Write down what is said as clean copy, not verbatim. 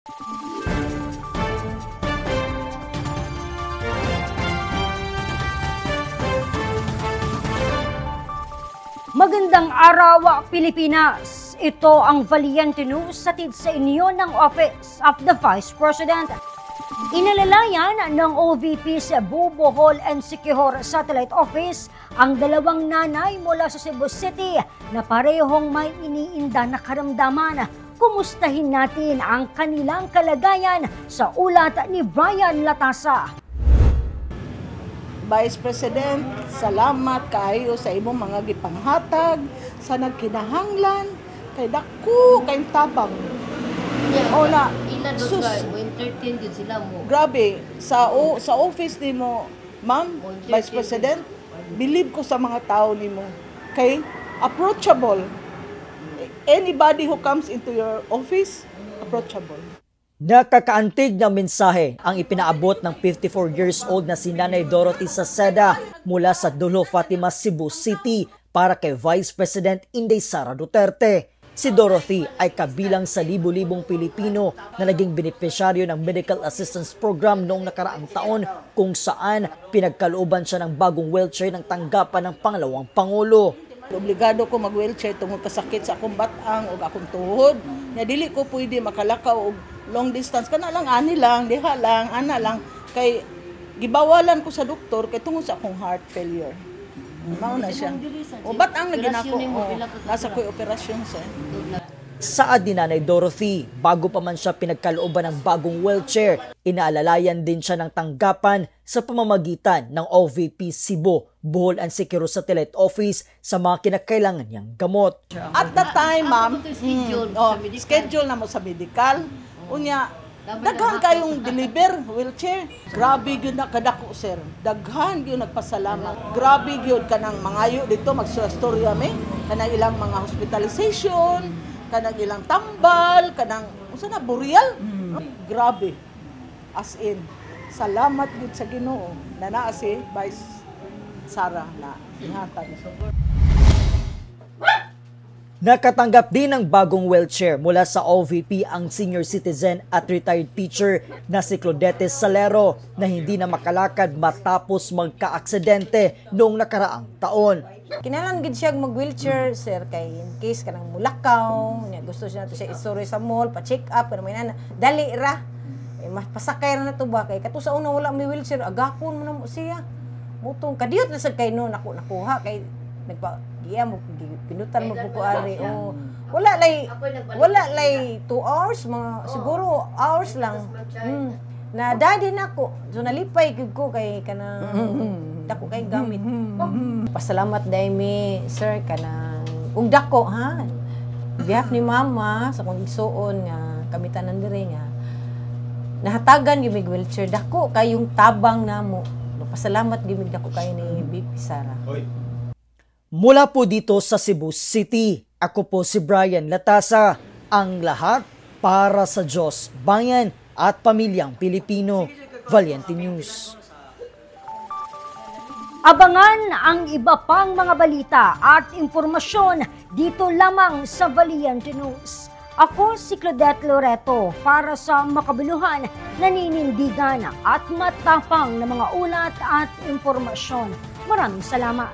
Magandang araw, Pilipinas! Ito ang Valiente News hatid sa inyo ng Office of the Vice President. Inalalayan ng OVP Cebu, Bohol and Siquijor Satellite Office ang dalawang nanay mula sa Cebu City na parehong may iniinda na karamdaman. Kumustahin natin ang kanilang kalagayan sa ulat ni Brian Latasa. Vice President, salamat kaayo sa imong mga gipanghatag sa nagkinahanglan kay dako kay tabang. Ona, sus, entertain din sila mo. Grabe, sa office nimo, Ma'am, Vice President, believe ko sa mga tao nimo. Kay approachable. Anybody who comes into your office, approachable. Nakakaantig na mensahe ang ipinaabot ng 54 years old na si Nanay Dorothy Saceda mula sa Dulo Fatima, Cebu City para kay Vice President Inday Sara Duterte. Si Dorothy ay kabilang sa libu-libong Pilipino na naging benepisyaryo ng Medical Assistance Program noong nakaraang taon kung saan pinagkalooban siya ng bagong wheelchair ng tanggapan ng pangalawang Pangulo. Obligado ko mag-wheelchair tungod kasakit sa akong batang o akong tuhod. Nga dili ko pwede makalakaw og long distance kana lang ani lang diha lang ana lang kay gibawalan ko sa doktor kay tungod sa akong heart failure. Mao na siya. O bat ang naginako nasa ko'y operasyon sa. Saad ni Nanay Dorothy, bago pa man siya pinagkalooban ng bagong wheelchair, inaalalayan din siya ng tanggapan sa pamamagitan ng OVP Cebu, Bohol and Siquijor Satellite Office sa mga kinakailangan niyang gamot. At the time, ma'am, schedule na mo sa medical. Unya, daghan kayong deliver wheelchair. Grabe yun na kadako, sir. Daghan yun nagpasalamat. Grabe yun kanang mangayo dito, magsustorya me. Kanang ilang mga hospitalization, kanang ilang tambal, kanang, unsa na, burial? Grabe. As in, salamat yun sa Ginoo na naa si Vice Sara na ihatag. Nakatanggap din ng bagong wheelchair mula sa OVP ang senior citizen at retired teacher na si Claudette Salero na hindi na makalakad matapos magka-aksidente noong nakaraang taon. Kinahanglan gid siya mag-wheelchair, sir, kay in case kanang mulakaw, gusto siya nato siya istorya sa mall, pa-check up, pero may nana, dali ra. Mas pasakay ra na to ba kay kato sa una wala may wheelchair, agapon mo na mo siya. Mutong kadiyot na sa kay no nakuha kay nagpa-giya mo pinutan mo ko ari o wala lay 2 hours mga siguro hours lang. Na daddy nako so nalipay gid ko kay kanang dako kay gamit. Pasalamat dai mi sir kanang ug dako ha. Behalf ni mama sa kong igsuon nga kamitan diri nga nahatagan gyud mig wheelchair dako kayong tabang namo. Pasalamat gyud dako kay ni BP Sara. Mula po dito sa Cebu City, ako po si Brian Latasa, ang lahat para sa Diyos, bayan at pamilyang Pilipino. Valiente News. Abangan ang iba pang mga balita at impormasyon dito lamang sa Valiente News. Ako si Claudette Loreto para sa makabuluhan, naninindigan at matapang na mga ulat at impormasyon. Maraming salamat.